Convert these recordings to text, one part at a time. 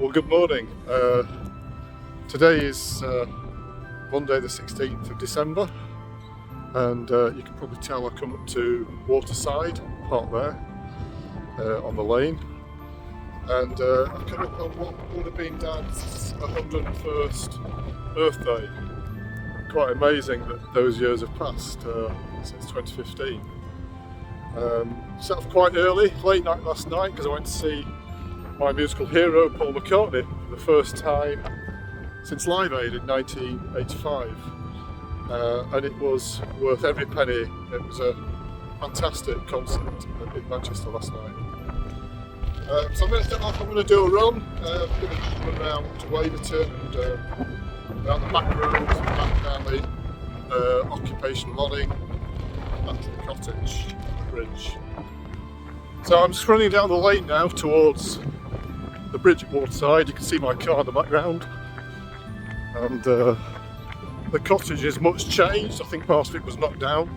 Well, good morning. Today is Monday the 16th of December, and you can probably tell I come up to Waterside, park there on the lane, and I've come up on what would have been Dad's 101st birthday. Quite amazing that those years have passed since 2015. Set off quite early, late night last night, because I went to see my musical hero Paul McCartney for the first time since Live Aid in 1985, and it was worth every penny. It was a fantastic concert in Manchester last night. So I'm going to do a run. I'm going to run around to Waverton and around the back roads, back down the occupation lotting, back to the cottage, the bridge. So I'm just running down the lane now towards the bridge at Waterside. You can see my car in the background, and the cottage is much changed. I think part of it was knocked down,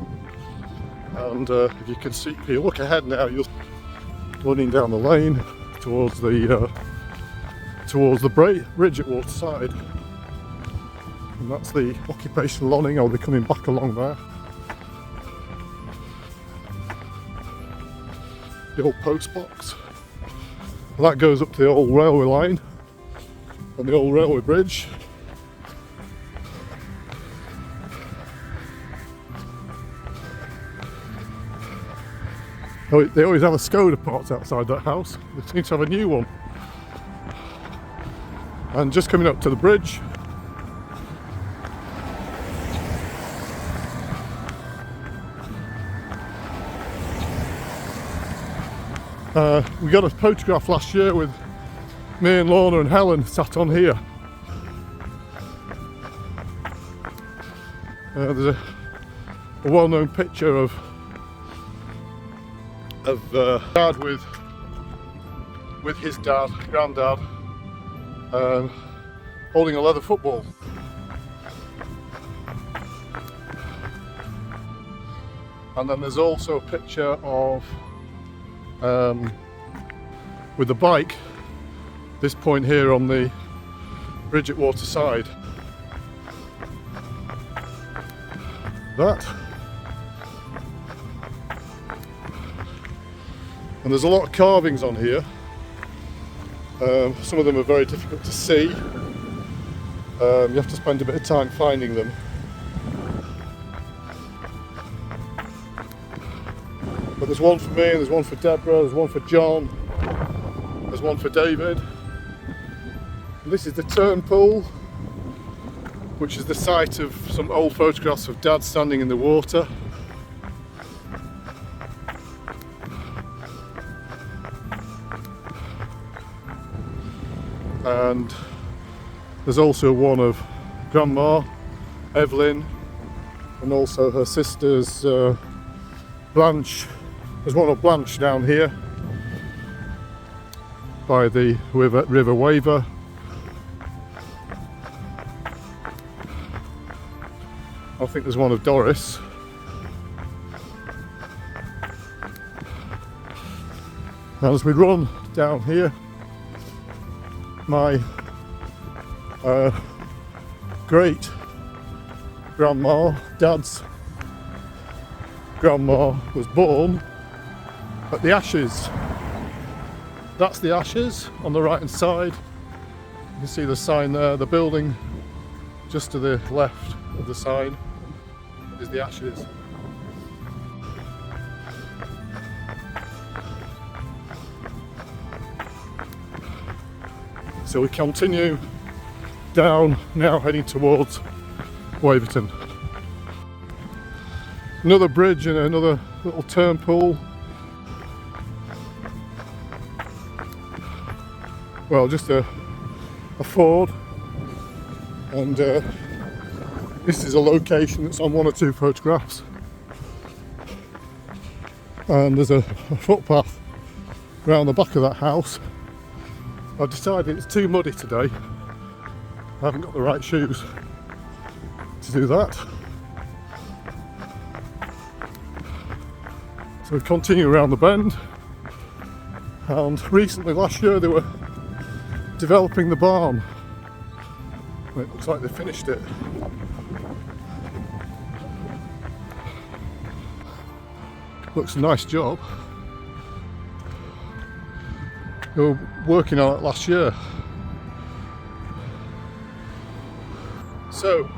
and if you can see, if you look ahead now, you're running down the lane towards the bridge at Waterside, and that's the occupation lotting. I'll be coming back along there. The old post box. And that goes up to the old railway line and the old railway bridge. Oh, they always have a Skoda parked outside that house. They seem to have a new one. And just coming up to the bridge, we got a photograph last year with me and Lorna and Helen sat on here. There's a well-known picture of Dad with his dad, granddad, holding a leather football. And then there's also a picture of with the bike, this point here on the bridge at Waterside. That. And there's a lot of carvings on here. Some of them are very difficult to see. You have to spend a bit of time finding them. But there's one for me, there's one for Deborah, there's one for John, there's one for David. And this is the Turnpool, which is the site of some old photographs of Dad standing in the water. And there's also one of Grandma, Evelyn, and also her sisters Blanche. There's one of Blanche down here by the River Waver. I think there's one of Doris. And as we run down here, my great grandma, Dad's grandma, was born at the Ashes. That's the Ashes on the right hand side. You can see the sign there. The building just to the left of the sign is the Ashes. So we continue down now, heading towards Waverton. Another bridge and another little turnpool. Well, just a ford, and this is a location that's on one or two photographs. And there's a footpath around the back of that house. I've decided it's too muddy today. I haven't got the right shoes to do that. So we continue around the bend, and recently last year they were developing the barn. It looks like they finished it. Looks a nice job. They were working on it last year. So,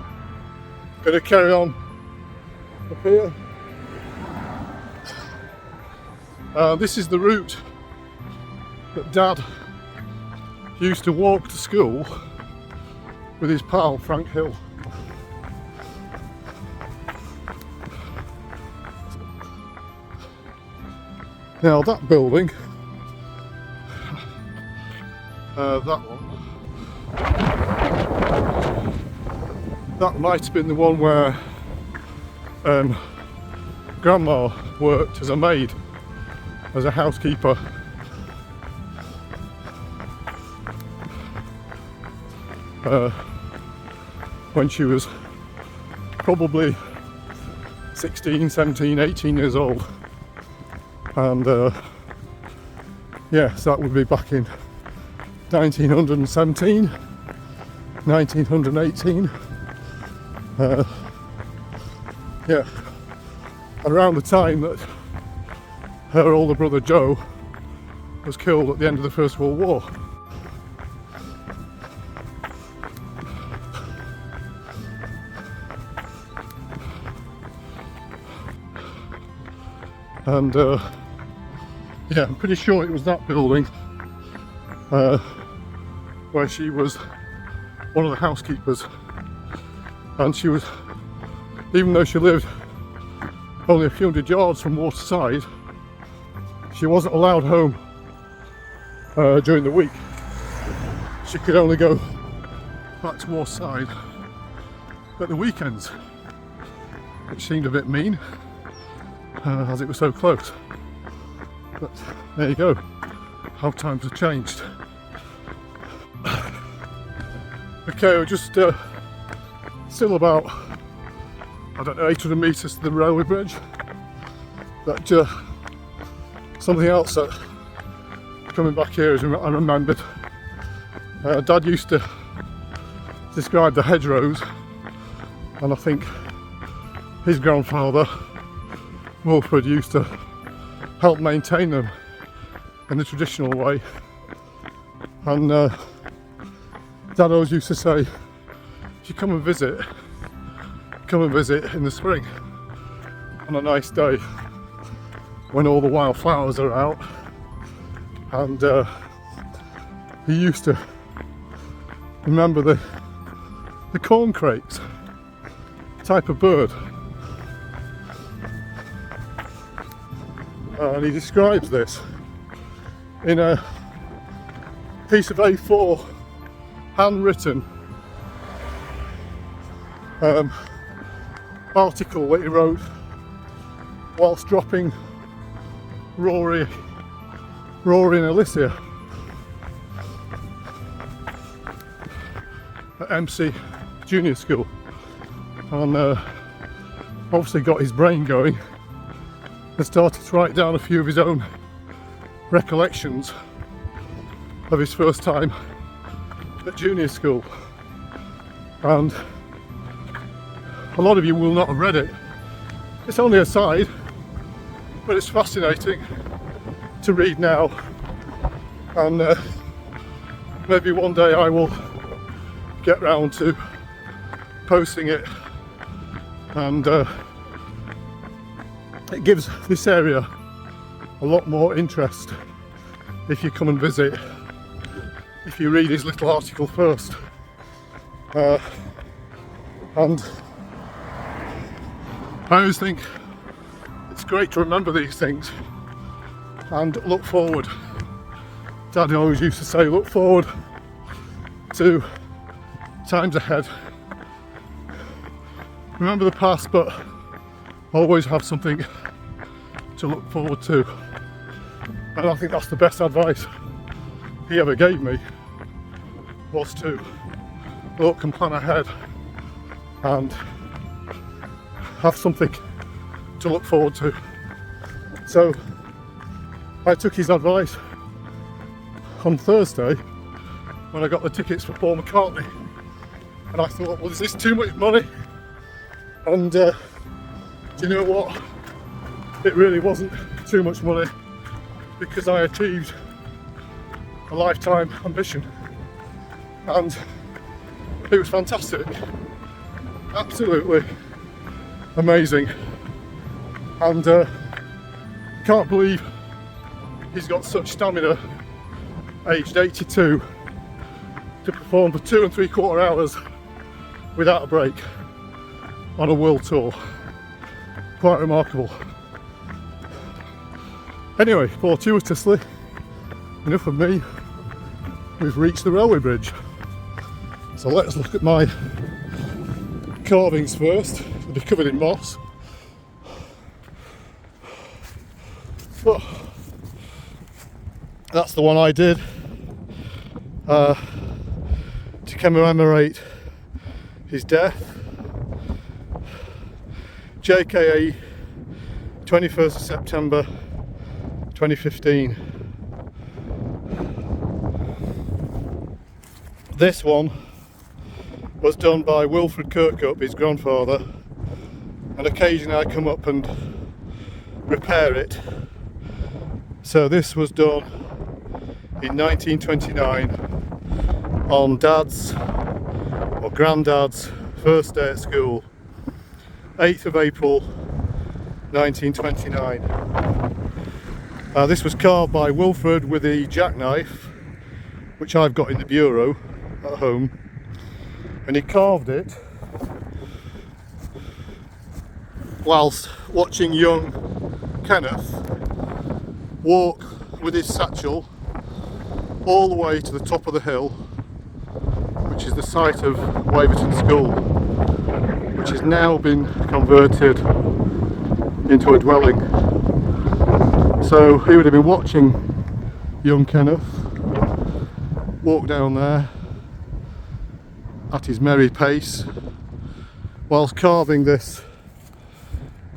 going to carry on up here. This is the route that Dad used to walk to school with his pal Frank Hill. Now that building, that one, that might have been the one where Grandma worked as a maid, as a housekeeper. When she was probably 16, 17, 18 years old. And yes, that would be back in 1917, 1918. Yeah, around the time that her older brother Joe was killed at the end of the First World War. And yeah, I'm pretty sure it was that building where she was one of the housekeepers, and she was, even though she lived only a few hundred yards from Waterside, she wasn't allowed home during the week. She could only go back to Waterside at the weekends, which seemed a bit mean. As it was so close, but there you go, how times have changed. Okay, we're just still about, I don't know, 800 metres to the railway bridge. But something else that coming back here is I remembered. Dad used to describe the hedgerows, and I think his grandfather Wilfred used to help maintain them in the traditional way. And Dad always used to say, if you come and visit in the spring on a nice day when all the wildflowers are out. And he used to remember the corn crakes type of bird. And he describes this in a piece of A4 handwritten article that he wrote whilst dropping Rory and Alicia at MC Junior School, and obviously got his brain going and started to write down a few of his own recollections of his first time at junior school. And a lot of you will not have read it. It's only a side, but it's fascinating to read now, and maybe one day I will get round to posting it, and it gives this area a lot more interest if you come and visit, if you read his little article first. And I always think it's great to remember these things and look forward. Dad always used to say, look forward to times ahead. Remember the past, but always have something to look forward to. And I think that's the best advice he ever gave me, was to look and plan ahead and have something to look forward to. So I took his advice on Thursday when I got the tickets for Paul McCartney, and I thought, well, is this too much money? And do you know what? It really wasn't too much money, because I achieved a lifetime ambition, and it was fantastic, absolutely amazing, and can't believe he's got such stamina, aged 82, to perform for 2 3/4 hours without a break on a world tour. Quite remarkable. Anyway, fortuitously, enough of me, we've reached the railway bridge. So let's look at my carvings first. They'll be covered in moss. But that's the one I did to commemorate his death. JKA 21st of September 2015. This one was done by Wilfred Kirkup, his grandfather, and occasionally I come up and repair it. So this was done in 1929 on Dad's or Granddad's first day at school, 8th of April 1929. This was carved by Wilfred with the jackknife, which I've got in the bureau at home, and he carved it whilst watching young Kenneth walk with his satchel all the way to the top of the hill, which is the site of Waverton School, which has now been converted into a dwelling. So he would have been watching young Kenneth walk down there at his merry pace whilst carving this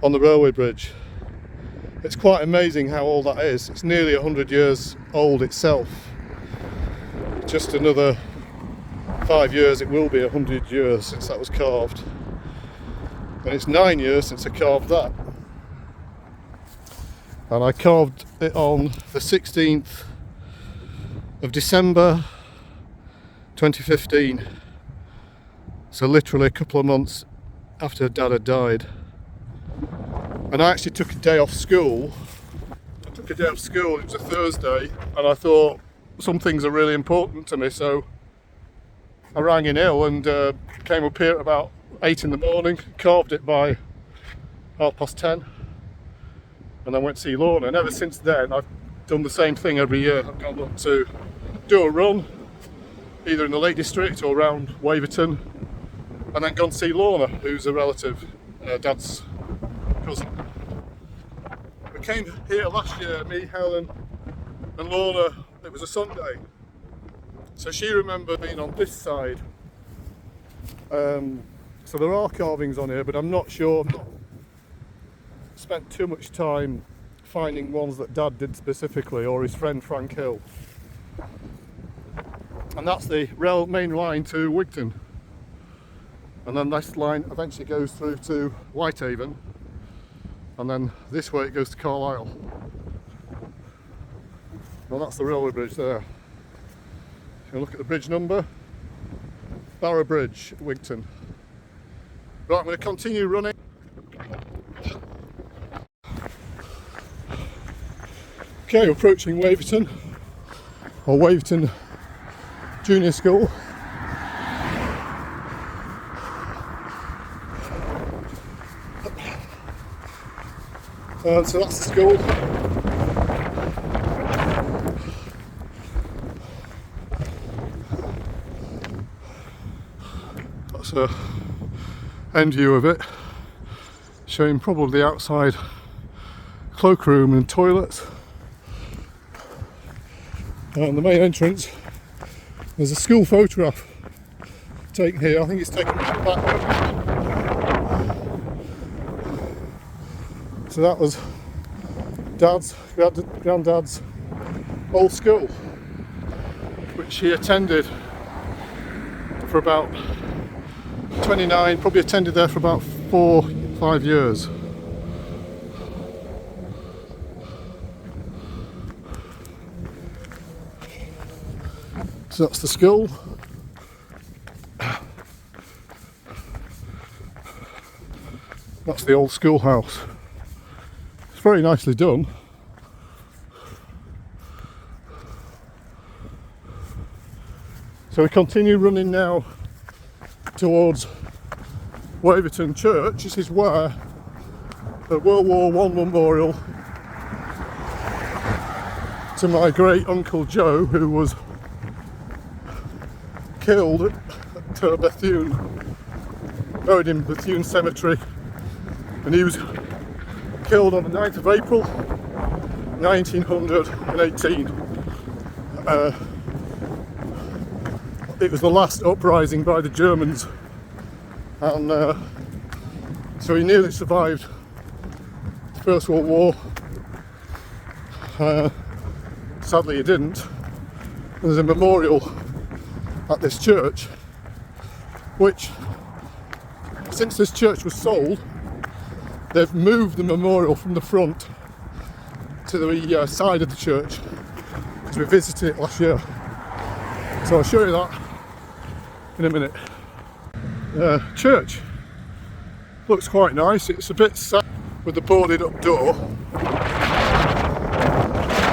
on the railway bridge. It's quite amazing how old that is. It's nearly 100 years old itself. Just another 5 years it will be 100 years since that was carved, and it's 9 years since I carved that. And I carved it on the 16th of December 2015, so literally a couple of months after Dad had died. And I actually took a day off school. It was a Thursday, and I thought some things are really important to me, so I rang in ill and came up here at about 8 in the morning, carved it by 10:30, and then went to see Lorna. And ever since then I've done the same thing every year. I've gone up to do a run either in the Lake District or around Waverton, and then gone to see Lorna, who's a relative, Dad's cousin. We came here last year, me, Helen and Lorna. It was a Sunday, so she remembered being on this side. So there are carvings on here, but I'm not sure. I've not spent too much time finding ones that Dad did specifically, or his friend Frank Hill. And that's the main line to Wigton, and then this line eventually goes through to Whitehaven, and then this way it goes to Carlisle. Well, that's the railway bridge there. If you look at the bridge number, Barrow Bridge at Wigton. Right, I'm going to continue running. Okay, approaching Waverton, or Waverton Junior School. So that's the school. That's a end view of it, showing probably the outside cloakroom and toilets. And the main entrance, there's a school photograph taken here. I think it's taken back. So that was Dad's, Granddad's old school, which he attended for about 29, probably attended there for about 4-5 years. So that's the school. That's the old schoolhouse. It's very nicely done. So we continue running now towards Waverton Church. This is where the World War I memorial to my great uncle Joe, who was killed at Bethune, buried in Bethune Cemetery, and he was killed on the 9th of April 1918. It was the last uprising by the Germans, and so he nearly survived the First World War. Sadly he didn't. There's a memorial at this church, which, since this church was sold, they've moved the memorial from the front to the side of the church, because we visited it last year. So I'll show you that in a minute. Church looks quite nice. It's a bit sad with the boarded up door.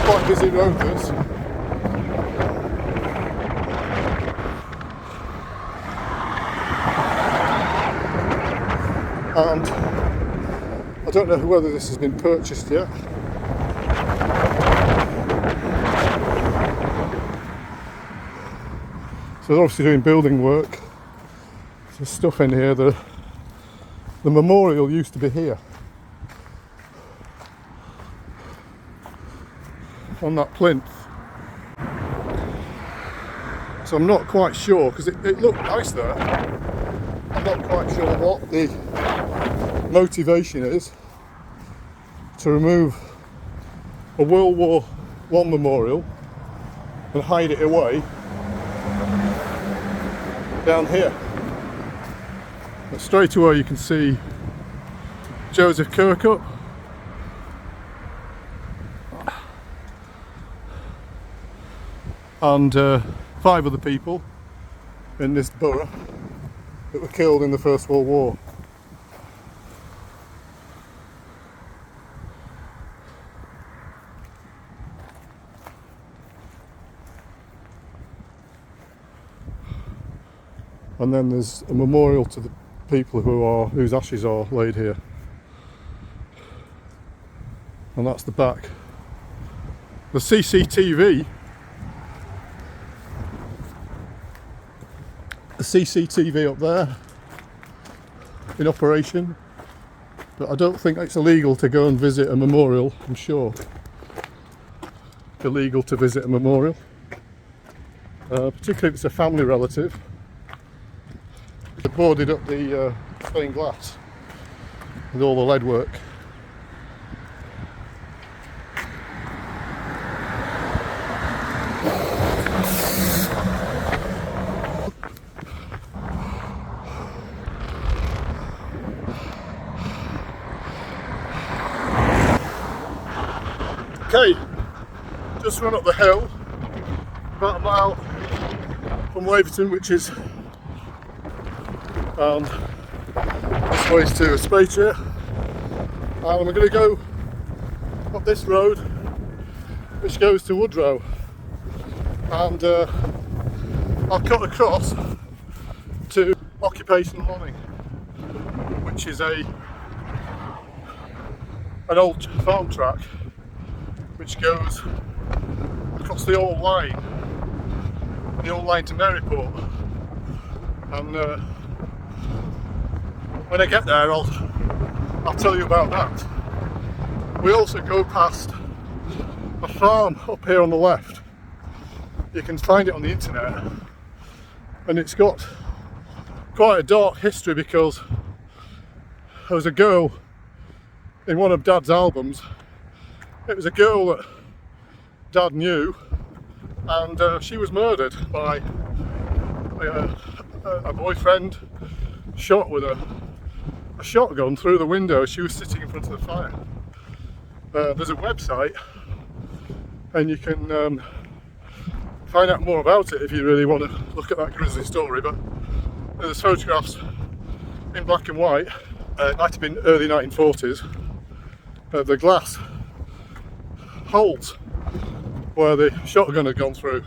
Quite busy road this. And I don't know whether this has been purchased yet. So they're obviously doing building work. There's stuff in here. The memorial used to be here, on that plinth. So I'm not quite sure, because it looked nice there. I'm not quite sure what the motivation is to remove a World War I memorial and hide it away down here. But straight away you can see Joseph Kirkup, and 5 other people in this borough that were killed in the First World War. And then there's a memorial to the people whose ashes are laid here. And that's the back. The CCTV up there in operation, but I don't think it's illegal to go and visit a memorial. I'm sure illegal to visit a memorial, particularly if it's a family relative. They boarded up the stained glass with all the lead work. Okay, just run up the hill, about a mile from Waverton, which is, and this way to Cumbria, and we're going to go up this road which goes to Woodrow, and I'll cut across to Occupational Running, which is an old farm track which goes across the old line to Maryport, and when I get there I'll tell you about that. We also go past a farm up here on the left. You can find it on the internet, and it's got quite a dark history, because there was a girl in one of Dad's albums. It was a girl that Dad knew, and she was murdered by a boyfriend shot with a shotgun through the window as she was sitting in front of the fire. There's a website and you can find out more about it if you really want to look at that grisly story, but there's photographs in black and white, it might have been early 1940s, the glass holes where the shotgun had gone through,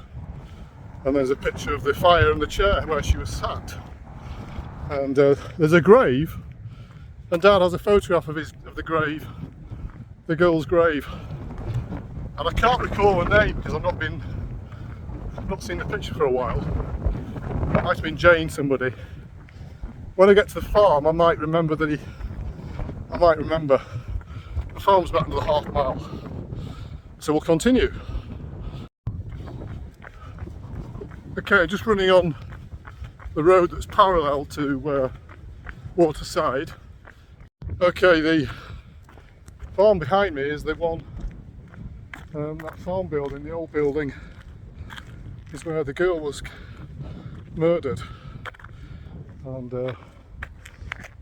and there's a picture of the fire and the chair where she was sat, and there's a grave, and Dad has a photograph of the grave, the girl's grave, and I can't recall her name because I've not seen the picture for a while. It might have been Jane somebody. When I get to the farm, I might remember. The farm's about another half mile, so we'll continue. Okay, just running on the road that's parallel to Waterside. Okay, the farm behind me is the one, that farm building, the old building, is where the girl was murdered, and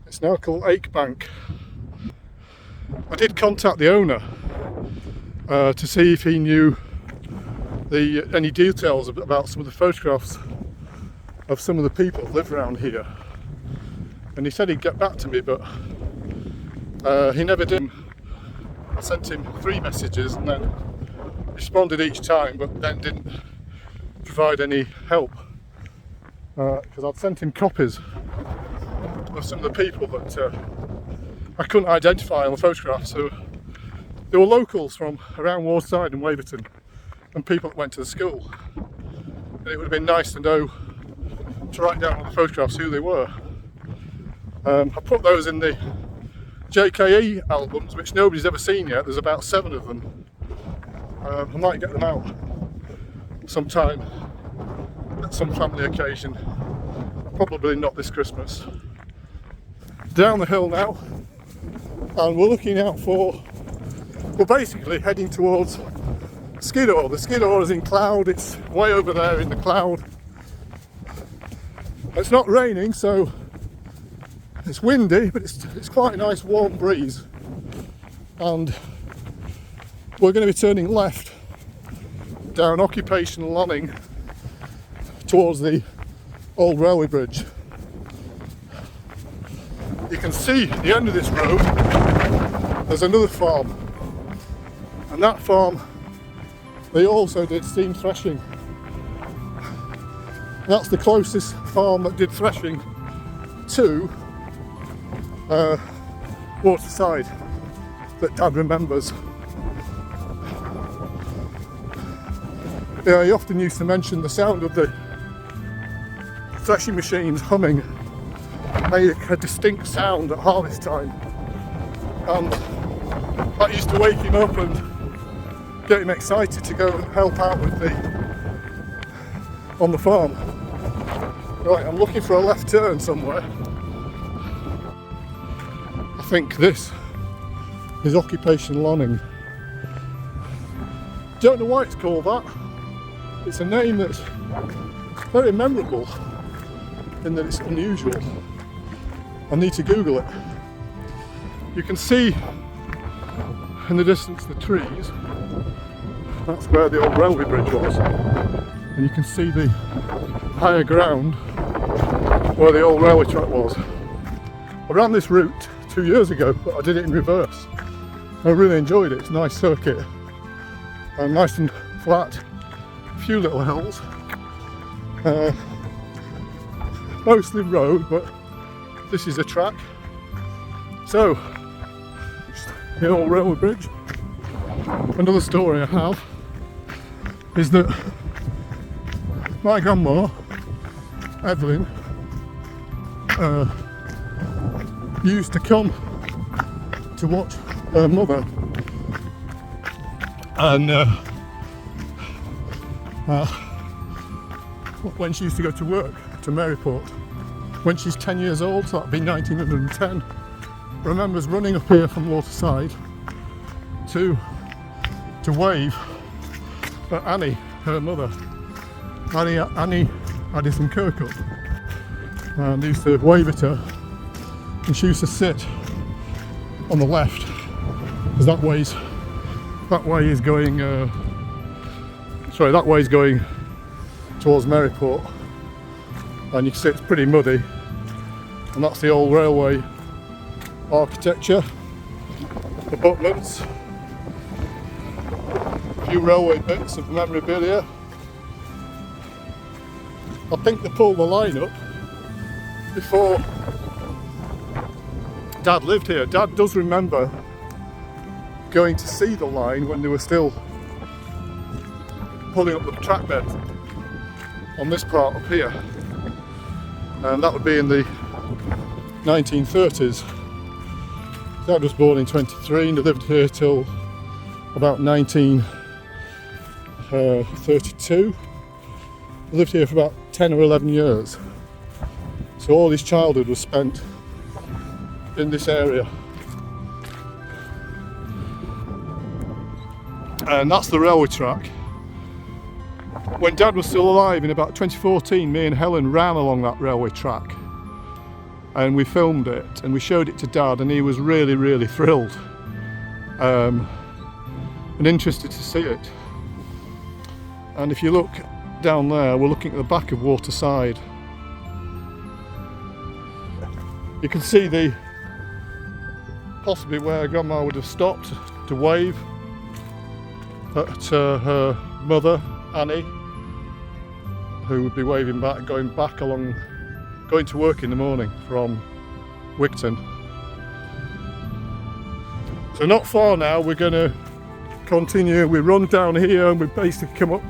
it's now called Bank. I did contact the owner to see if he knew any details about some of the photographs of some of the people who live around here, and he said he'd get back to me, but he never did. I sent him 3 messages and then responded each time, but then didn't provide any help, because I'd sent him copies of some of the people that I couldn't identify on the photographs. So they were locals from around Waterside and Waverton, and people that went to the school, and it would have been nice to know, to write down on the photographs who they were. I put those in the JKE albums, which nobody's ever seen yet. There's about 7 of them. I might get them out sometime at some family occasion, probably not this Christmas. Down the hill now, and we're looking out for, we're basically heading towards Skiddaw. The Skiddaw is in cloud, it's way over there in the cloud. It's not raining, so it's windy, but it's quite a nice warm breeze, and we're going to be turning left down Occupation Lonning towards the old railway bridge. You can see at the end of this road there's another farm, and that farm they also did steam threshing. That's the closest farm that did threshing to Waterside that Dad remembers. Yeah, he often used to mention the sound of the threshing machines humming, made a distinct sound at harvest time, and that used to wake him up and get him excited to go and help out with on the farm. Right, I'm looking for a left turn somewhere. I think this is Occupation Lonning. Don't know why it's called that. It's a name that's very memorable in that it's unusual. I need to Google it. You can see in the distance the trees. That's where the old railway bridge was. And you can see the higher ground where the old railway track was. I ran this route 2 years ago, but I did it in reverse. I really enjoyed it. It's a nice circuit, and nice and flat. A few little hills. Mostly road, but this is a track. So, the old railway bridge. Another story I have is that my grandma, Evelyn, used to come to watch her mother, and when she used to go to work to Maryport, when she's 10 years old, so that'd be 1910, remembers running up here from Waterside to wave at Annie, her mother, Annie Addison Kirkup. and I used to wave at her, and she used to sit on the left, because that way is going that way is going towards Maryport, and you can see it's pretty muddy, and that's the old railway architecture, abutments, a few railway bits of memorabilia. I think they pulled the line up before Dad lived here. Dad does remember going to see the line when they were still pulling up the track bed on this part up here, and that would be in the 1930s. Dad was born in 23 and he lived here till about 1932. He lived here for about 10 or 11 years. So all his childhood was spent in this area. And that's the railway track. When Dad was still alive in about 2014, me and Helen ran along that railway track. And we filmed it and we showed it to Dad, and he was really, really thrilled and interested to see it. And if you look down there, we're looking at the back of Waterside. You can see possibly where Grandma would have stopped to wave at her mother, Annie, who would be waving back, going to work in the morning from Wigton. So not far now, we're going to continue. We run down here and we basically come up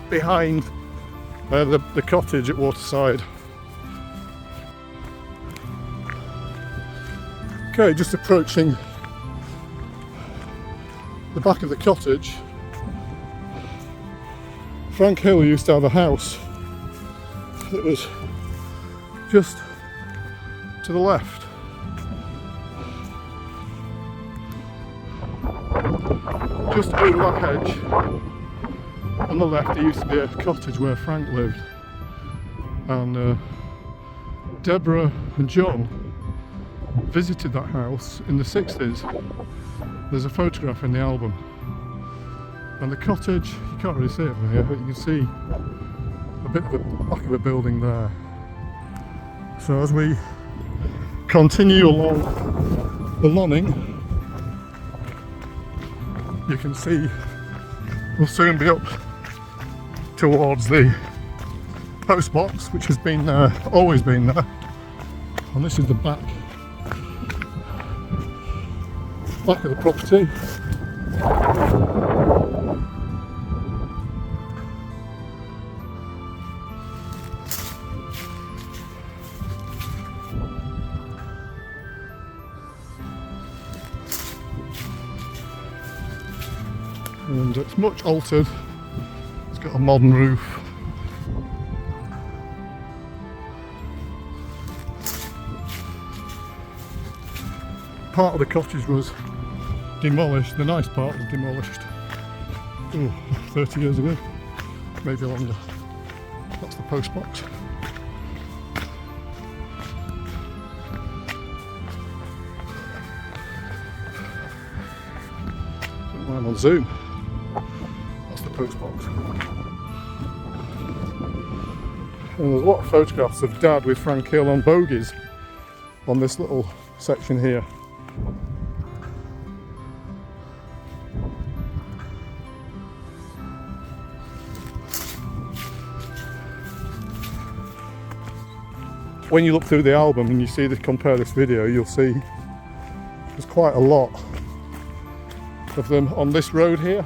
behind the cottage at Waterside. Okay, just approaching the back of the cottage. Frank Hill used to have a house that was just to the left. Just over that hedge on the left, there used to be a cottage where Frank lived, and Deborah and John visited that house in the 60s. There's a photograph in the album, and the cottage, you can't really see it from here, but you can see a bit of the back of a building there. So as we continue along the Lonning, you can see we'll soon be up towards the post box, which has been there, always been there. And this is the back of the property. And it's much altered. It's got a modern roof. Part of the cottage was demolished, the nice part was demolished 30 years ago, maybe longer. That's the post box. I'm on Zoom. That's the post box. And there's a lot of photographs of Dad with Frank Hill on bogies on this little section here. When you look through the album and you see compare this video, you'll see there's quite a lot of them on this road here.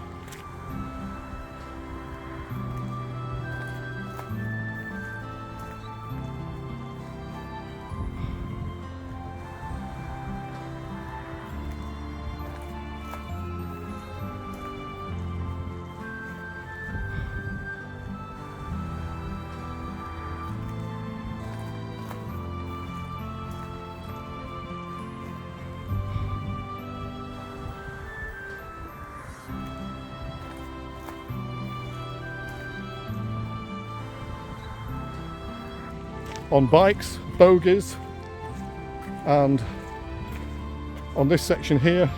on bikes, bogies, and on this section here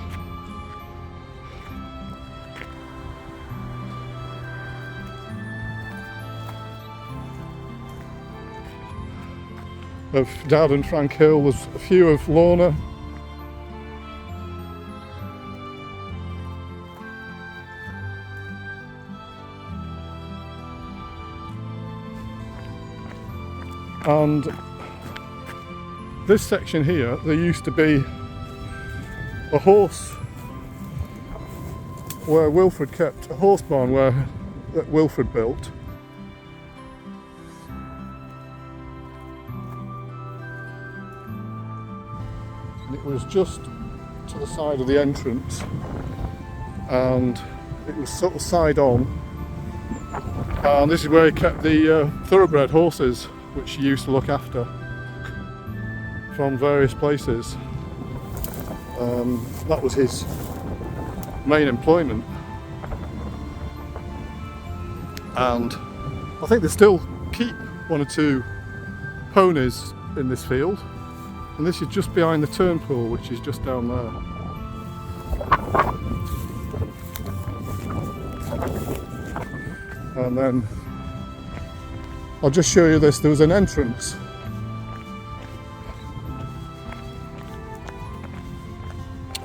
of Dad and Frank Hill, there's a few of Lorna. And this section here, there used to be a horse where Wilfred kept, a horse barn that Wilfred built. And it was just to the side of the entrance, and it was sort of side on, and this is where he kept the thoroughbred horses, which he used to look after from various places. That was his main employment, and I think they still keep one or two ponies in this field, and this is just behind the turn pool, which is just down there. And then I'll just show you this. There was an entrance.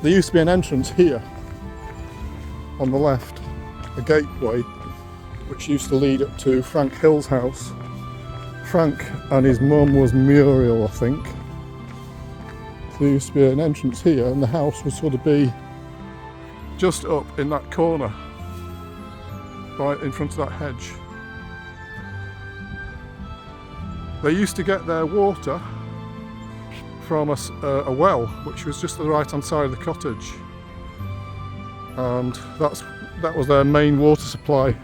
There used to be an entrance here on the left, a gateway, which used to lead up to Frank Hill's house. Frank and his mum was Muriel, I think. So there used to be an entrance here, and the house would sort of be just up in that corner, right in front of that hedge. They used to get their water from a well, which was just to the right hand side of the cottage, and that was their main water supply,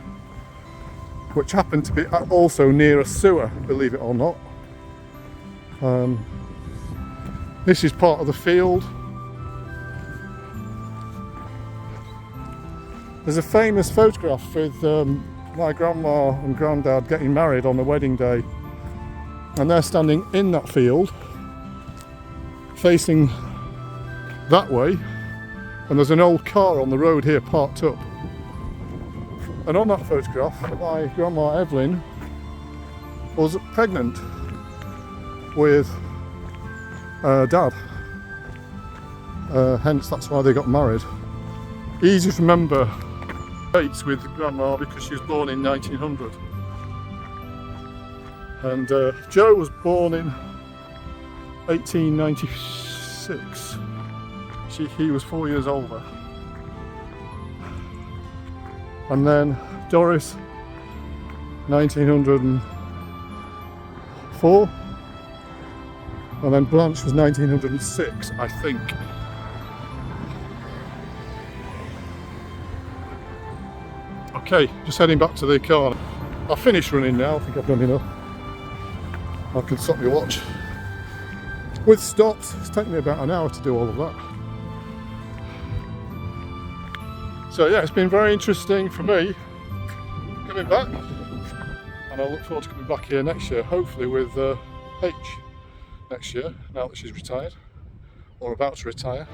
which happened to be also near a sewer, believe it or not. This is part of the field. There's a famous photograph with my grandma and granddad getting married on the wedding day, and they're standing in that field facing that way, and there's an old car on the road here parked up, and on that photograph my grandma Evelyn was pregnant with Dad, hence that's why they got married. Easy to remember dates with grandma because she was born in 1900. And Joe was born in 1896. He was 4 years older. And then Doris, 1904. And then Blanche was 1906, I think. Okay, just heading back to the car. I've finished running now, I think I've done enough. I can stop my watch. With stops, it's taken me about an hour to do all of that. So yeah, it's been very interesting for me coming back, and I look forward to coming back here next year, hopefully with H next year, now that she's retired, or about to retire.